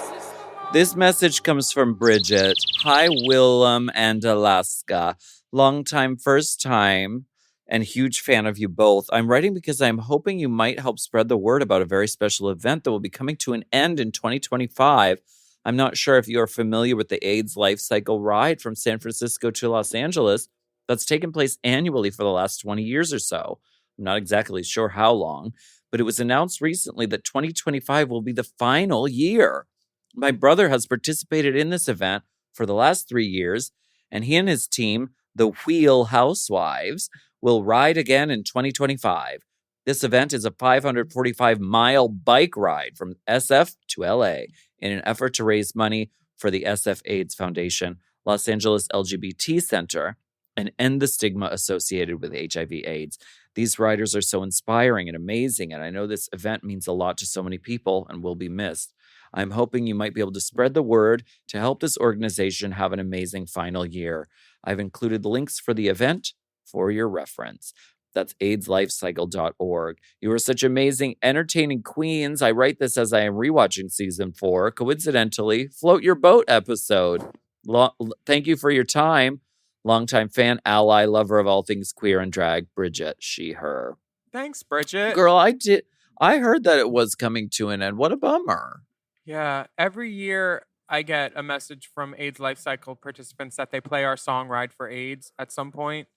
This message comes from Bridget. Hi, Willam and Alaska. Long time, first time, and huge fan of you both. I'm writing because I'm hoping you might help spread the word about a very special event that will be coming to an end in 2025. I'm not sure if you're familiar with the AIDS Life Cycle ride from San Francisco to Los Angeles that's taken place annually for the last 20 years or so. I'm not exactly sure how long, but it was announced recently that 2025 will be the final year. My brother has participated in this event for the last 3 years, and he and his team, the Wheel Housewives, will ride again in 2025. This event is a 545-mile bike ride from SF to LA in an effort to raise money for the SF AIDS Foundation, Los Angeles LGBT Center, and end the stigma associated with HIV/AIDS. These riders are so inspiring and amazing, and I know this event means a lot to so many people and will be missed. I'm hoping you might be able to spread the word to help this organization have an amazing final year. I've included the links for the event for your reference. That's AIDSLifecycle.org. You are such amazing, entertaining queens. I write this as I am rewatching season 4. Coincidentally, Float Your Boat episode. Thank you for your time. Longtime fan, ally, lover of all things queer and drag, Bridget, she, her. Thanks, Bridget. Girl, I heard that it was coming to an end. What a bummer. Yeah, every year I get a message from AIDS Life Cycle participants that they play our song Ride for AIDS at some point.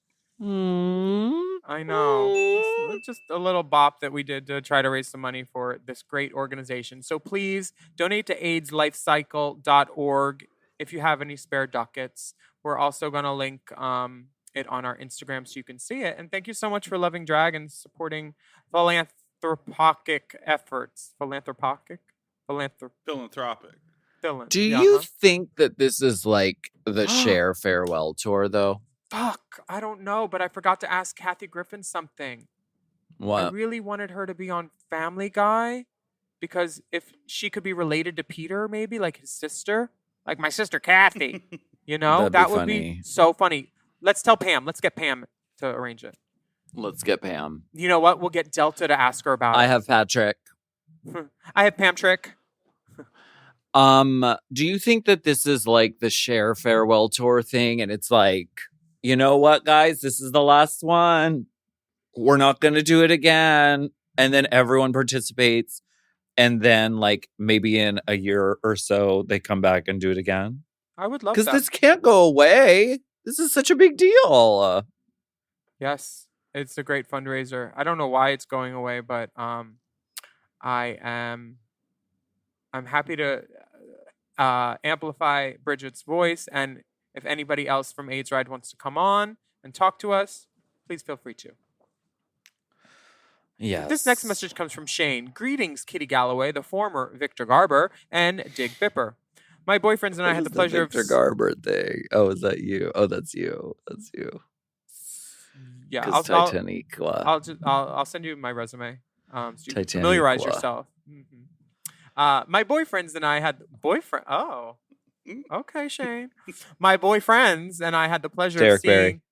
I know. It's just a little bop that we did to try to raise some money for this great organization. So please donate to AIDSLifecycle.org if you have any spare ducats. We're also going to link it on our Instagram so you can see it. And thank you so much for loving drag and supporting philanthropic efforts. Philanthropic. Do you think that this is like the Cher farewell tour, though? Fuck, I don't know, but I forgot to ask Kathy Griffin something. What? I really wanted her to be on Family Guy because if she could be related to Peter, maybe like his sister, like my sister Kathy, you know, that would be so funny. Let's tell Pam. Let's get Pam to arrange it. Let's get Pam. You know what? We'll get Delta to ask her about it. I have Patrick. I have Pam Trick. Do you think that this is like the Cher farewell tour thing? And it's like, you know what, guys? This is the last one. We're not going to do it again. And then everyone participates. And then, like, maybe in a year or so, they come back and do it again. I would love that. Because this can't go away. This is such a big deal. Yes, it's a great fundraiser. I don't know why it's going away, but I'm happy to amplify Bridget's voice. And if anybody else from AIDS Ride wants to come on and talk to us, please feel free to. Yes. This next message comes from Shane. Greetings, Kitty Galloway, the former Victor Garber, and Dig Bipper. My boyfriends and I had the pleasure of... Victor Garber thing. Oh, is that you? Oh, that's you. That's you. Yeah, I'll Titanic. I'll send you my resume. So you Titanic familiarize Wa. yourself. My boyfriends and I had Oh, okay, Shane. My boyfriends and I had the pleasure Derek of seeing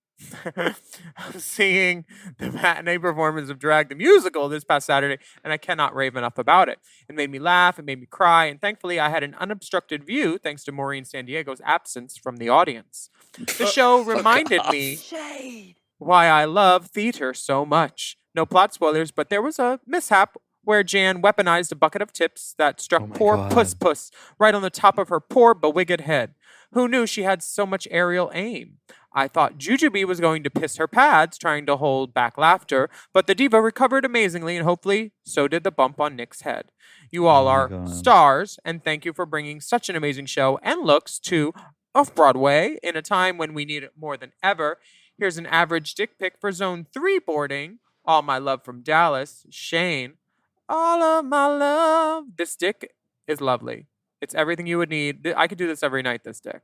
seeing the matinee performance of Drag the Musical this past Saturday, and I cannot rave enough about it. It made me laugh, it made me cry, and thankfully I had an unobstructed view thanks to Maureen San Diego's absence from the audience. The show reminded me why I love theater so much. No plot spoilers, but there was a mishap where Jan weaponized a bucket of tips that struck poor God. Puss right on the top of her poor bewigged head. Who knew she had so much aerial aim? I thought Jujubee was going to piss her pads trying to hold back laughter, but the diva recovered amazingly, and hopefully so did the bump on Nick's head. You all are stars, and thank you for bringing such an amazing show and looks to Off-Broadway in a time when we need it more than ever. Here's an average dick pic for Zone 3 boarding. All my love from Dallas. Shane. All of my love. This dick is lovely. It's everything you would need. I could do this every night, this dick.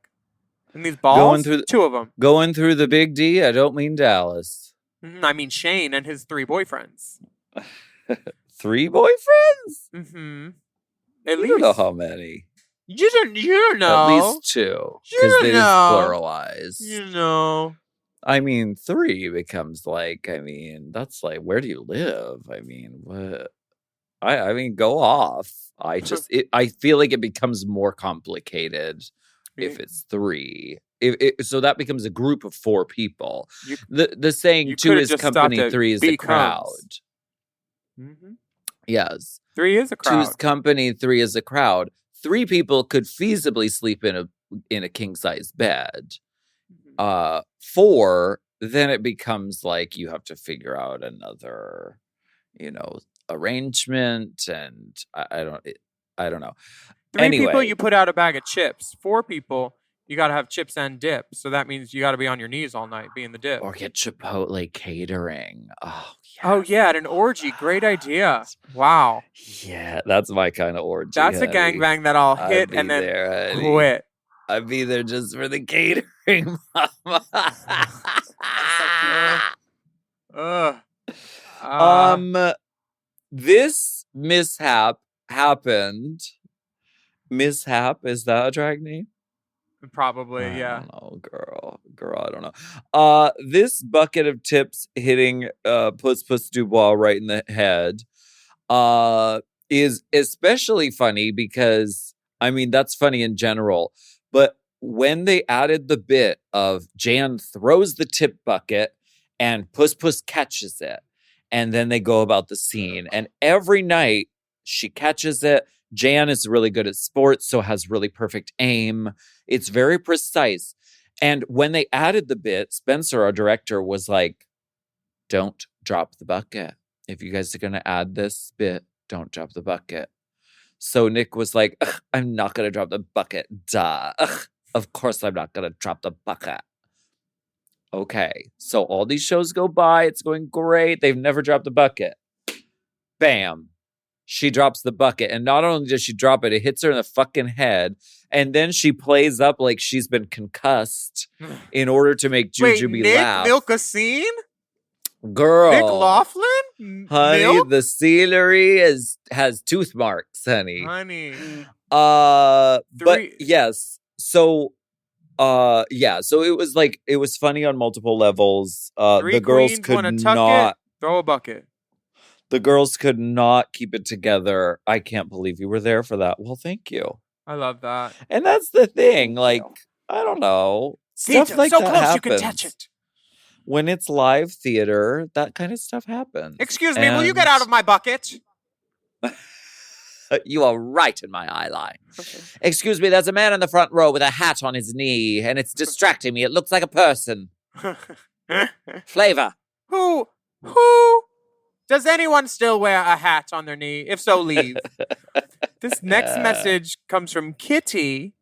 And these balls, two of them. Going through the big D, I don't mean Dallas. I mean Shane and his 3 boyfriends. 3 boyfriends? Mm-hmm. At least. You don't know how many. You don't know. At least 2. Because they didn't pluralize. You know. I mean, 3 becomes like, that's like, where do you live? I mean, what? I mean, go off. I feel like it becomes more complicated if it's 3. So that becomes a group of 4 people. The saying 2 is company, 3 is a crowd. Mm-hmm. Yes. 3 is a crowd. 2 is company, 3 is a crowd. 3 people could feasibly sleep in a king size bed. 4, then it becomes like you have to figure out another, arrangement, and I don't know. 3 people, you put out a bag of chips. 4 people, you got to have chips and dip. So that means you got to be on your knees all night being the dip. Or get Chipotle catering. Oh, yes. Oh, yeah, at an orgy. Great idea. Wow. Yeah, that's my kind of orgy. That's a gangbang that I'll hit and then quit. I'd be there just for the catering, mama. This mishap happened. Mishap, is that a drag name? Probably, yeah. I don't know, girl, I don't know. This bucket of tips hitting Puss Dubois right in the head is especially funny because, that's funny in general. But when they added the bit of Jan throws the tip bucket and Puss catches it, and then they go about the scene, and every night she catches it. Jan is really good at sports, so has really perfect aim. It's very precise. And when they added the bit, Spencer, our director, was like, don't drop the bucket. If you guys are going to add this bit, don't drop the bucket. So Nick was like, I'm not going to drop the bucket. Duh. Of course I'm not going to drop the bucket. Okay. So all these shows go by. It's going great. They've never dropped the bucket. Bam. She drops the bucket. And not only does she drop it, it hits her in the fucking head. And then she plays up like she's been concussed in order to make Jujubee laugh. Nick milk a scene? Girl. Nick Laughlin? Honey, Milk? the scenery has tooth marks, honey. But yes. So so it was funny on multiple levels. The girls could not throw a bucket. The girls could not keep it together. I can't believe you were there for that. Well, thank you. I love that. And that's the thing. Like, I don't know. Stuff like so that close happens. You can touch it. When it's live theater, that kind of stuff happens. Excuse me, will you get out of my bucket? You are right in my eye line. Excuse me, there's a man in the front row with a hat on his knee, and it's distracting me. It looks like a person. Flavor. Who? Does anyone still wear a hat on their knee? If so, leave. This next message comes from Kitty.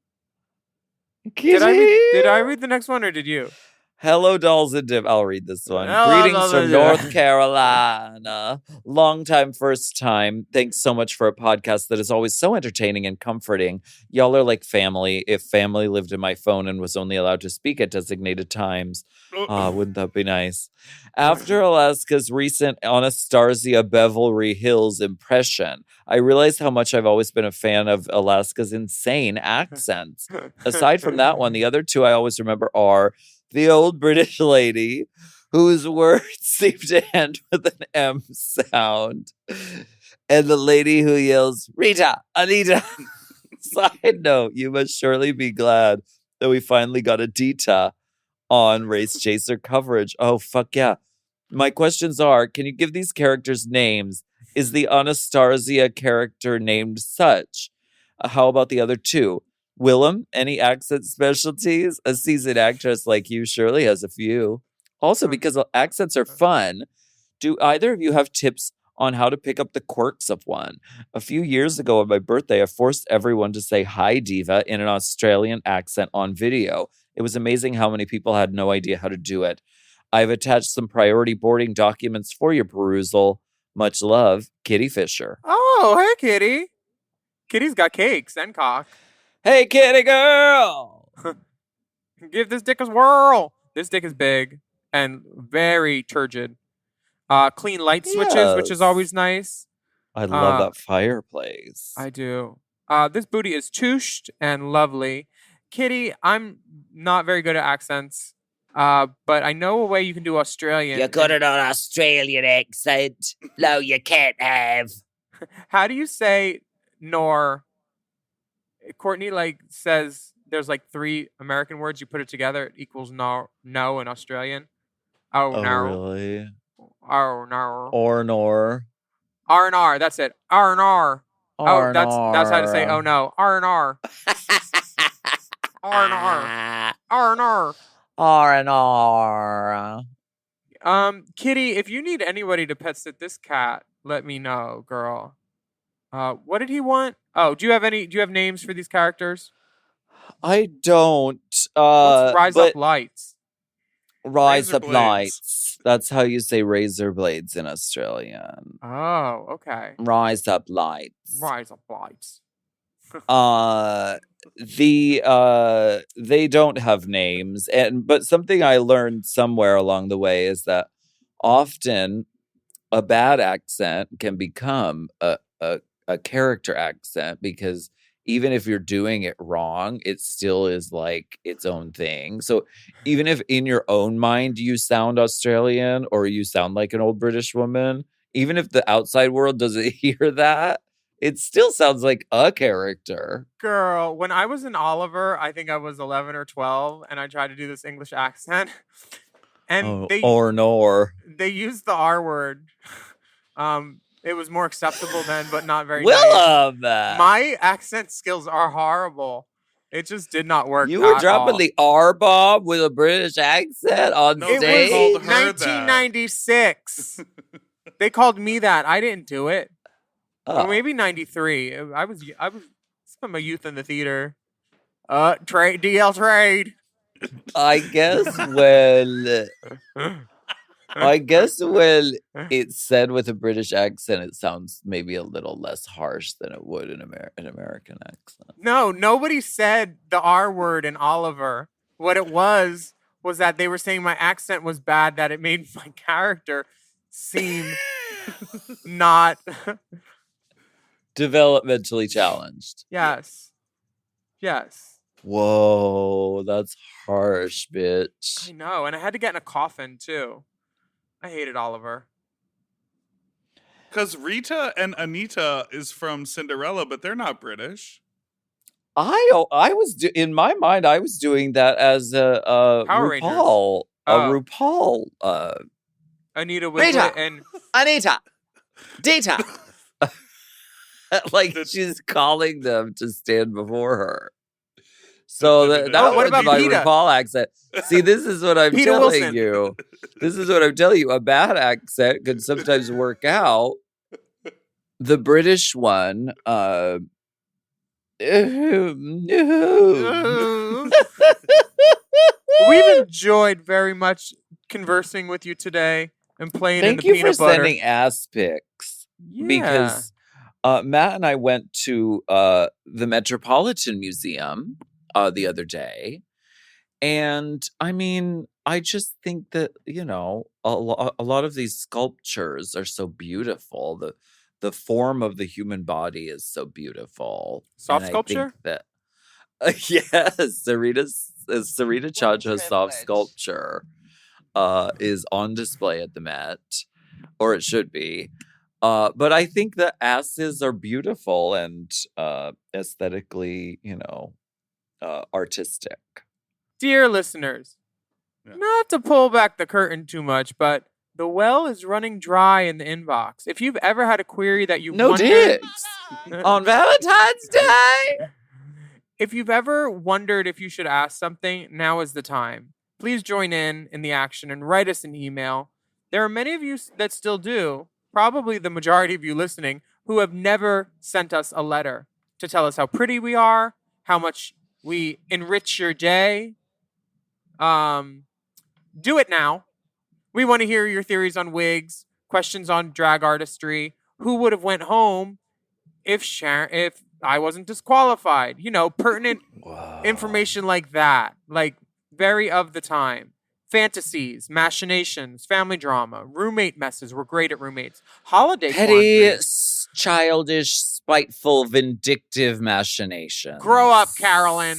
Kitty? Did I read the next one or did you? Hello, dolls and dim. I'll read this one. Hello, Greetings dolls from and dim. North Carolina. Long time, first time. Thanks so much for a podcast that is always so entertaining and comforting. Y'all are like family. If family lived in my phone and was only allowed to speak at designated times. Wouldn't that be nice? After Alaska's recent Anastasia Beverly Hills impression, I realized how much I've always been a fan of Alaska's insane accents. Aside from that one, the other two I always remember are the old British lady whose words seem to end with an M sound, and the lady who yells, Rita, Anita. Side note, you must surely be glad that we finally got a Dita on Race Chaser coverage. Oh, fuck yeah. My questions are, can you give these characters names? Is the Anastasia character named such? How about the other two? Willam, any accent specialties? A seasoned actress like you surely has a few. Also, because accents are fun, do either of you have tips on how to pick up the quirks of one? A few years ago on my birthday, I forced everyone to say hi, diva, in an Australian accent on video. It was amazing how many people had no idea how to do it. I've attached some priority boarding documents for your perusal. Much love, Kitty Fisher. Oh, hey, Kitty. Kitty's got cakes and cock. Hey, kitty girl! Give this dick a whirl. This dick is big and very turgid. Clean light switches, which is always nice. I love that fireplace. I do. This booty is tooshed and lovely. Kitty, I'm not very good at accents, but I know a way you can do Australian. You got an Australian accent. No, you can't have. How do you say nor? Courtney says there's 3 American words. You put it together, it equals no in Australian. Oh no. Really? Oh no. Or nor. R&R, that's it. R&R. Oh, that's how to say oh no. R&R. R&R. R&R. R&R. Kitty, if you need anybody to pet sit this cat, let me know, girl. What did he want? Oh, do you have names for these characters? I don't. What's Rise Up Lights? Rise Razor Up blades. Lights. That's how you say razor blades in Australian. Oh, okay. Rise Up Lights. Rise Up Lights. They don't have names, but something I learned somewhere along the way is that often a bad accent can become a character accent, because even if you're doing it wrong, it still is its own thing. So even if in your own mind you sound Australian or you sound like an old British woman, even if the outside world doesn't hear that, it still sounds like a character. Girl, when I was in Oliver, I think I was 11 or 12, and I tried to do this English accent. And they used the R word. It was more acceptable then, but not very nice. Willam! My accent skills are horrible. It just did not work. You were dropping the R bomb with a British accent on No, stage? It was called her 1996. They called me that. I didn't do it. Oh. Or maybe 93. I was spent my youth in the theater. DL trade. I guess when it's said with a British accent, it sounds maybe a little less harsh than it would in an American accent. No, nobody said the R word in Oliver. What it was that they were saying my accent was bad, that it made my character seem not Developmentally challenged. Yes. Whoa, that's harsh, bitch. I know, and I had to get in a coffin too. I hated Oliver. Because Rita and Anita is from Cinderella, but they're not British. In my mind, I was doing that as a Power RuPaul. Rangers. RuPaul. Anita Rita! Wiglet and Anita! Dita! She's calling them to stand before her. So that what was about my Peter? RuPaul accent. See, this is what I'm Peter telling Wilson. you. This is what I'm telling you. A bad accent can sometimes work out. The British one, we even enjoyed very much conversing with you today and playing in the Thank you peanut for butter. sending ass pics. Yeah. Because Matt and I went to the Metropolitan Museum the other day. And I mean, I just think that, you know, a lot of these sculptures are so beautiful. The form of the human body is so beautiful. Soft And sculpture? I think that, yes, Sarita Chacha's soft sculpture is on display at the Met, or it should be. But I think the asses are beautiful and aesthetically, you know, artistic. Dear listeners, not to pull back the curtain too much, but the well is running dry in the inbox. If you've ever had a query that you wondered... dicks on Valentine's Day. If you've ever wondered if you should ask something, now is the time. Please join in the action and write us an email. There are many of you that still do, probably the majority of you listening, who have never sent us a letter to tell us how pretty we are, how much we enrich your day. Do it now. We want to hear your theories on wigs, questions on drag artistry, who would have went home if I wasn't disqualified. You know, pertinent information like that. Like, very of the time. Fantasies, machinations, family drama, roommate messes. We're great at roommates. Holiday Petty, quandary. childish, spiteful, vindictive machinations. Grow up, Carolyn.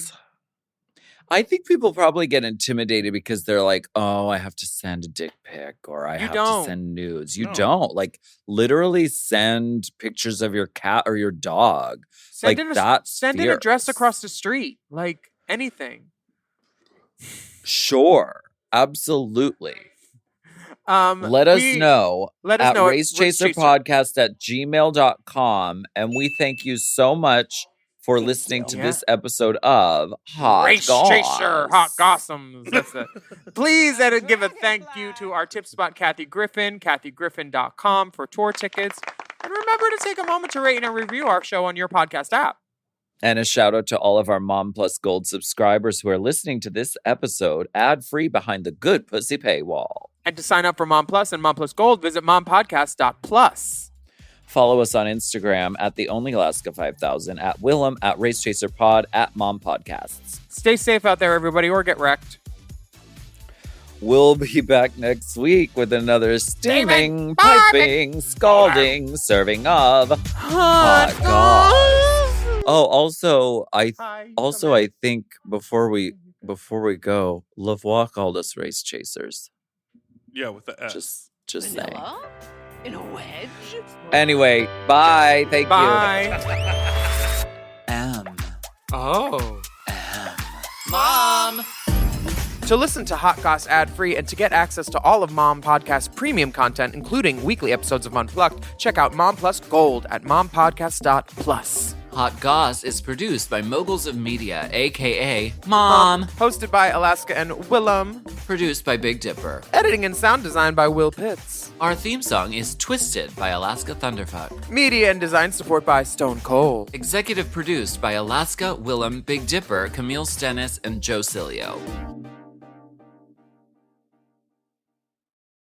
I think people probably get intimidated because they're like, oh, I have to send a dick pic or I have to send nudes. You don't. Like, literally send pictures of your cat or your dog. Send in an address across the street. Like, anything. Sure. Absolutely. Let us know at racechaserpodcast@gmail.com. And we thank you so much for listening to this episode of Hot Race Goss. Chaser, Hot Gossams. That's it. Please give a thank you to our tip spot, Kathy Griffin, kathygriffin.com for tour tickets. And remember to take a moment to rate and review our show on your podcast app. And a shout out to all of our Mom Plus Gold subscribers who are listening to this episode ad-free behind the good pussy paywall. And to sign up for Mom Plus and Mom Plus Gold, visit mompodcast.plus. Follow us on Instagram at The Only Alaska 5000, at Willam, at RaceChaserPod, at Mom Podcasts. Stay safe out there, everybody, or get wrecked. We'll be back next week with another steaming, piping, scalding serving of Hot Goss. Oh, also, I think before we go, Lavoie called us race chasers. Yeah, with the S. Just saying. In a wedge? Anyway, bye. Thank you. Mom! To listen to Hot Goss ad-free and to get access to all of Mom Podcast's premium content, including weekly episodes of Unplugged, check out Mom Plus Gold at mompodcast.plus. Hot Goss is produced by Moguls of Media, a.k.a. Mom. Hosted by Alaska and Willam. Produced by Big Dipper. Editing and sound design by Will Pitts. Our theme song is Twisted by Alaska Thunderfuck. Media and design support by Stone Cold. Executive produced by Alaska, Willam, Big Dipper, Camille Stennis, and Joe Cilio.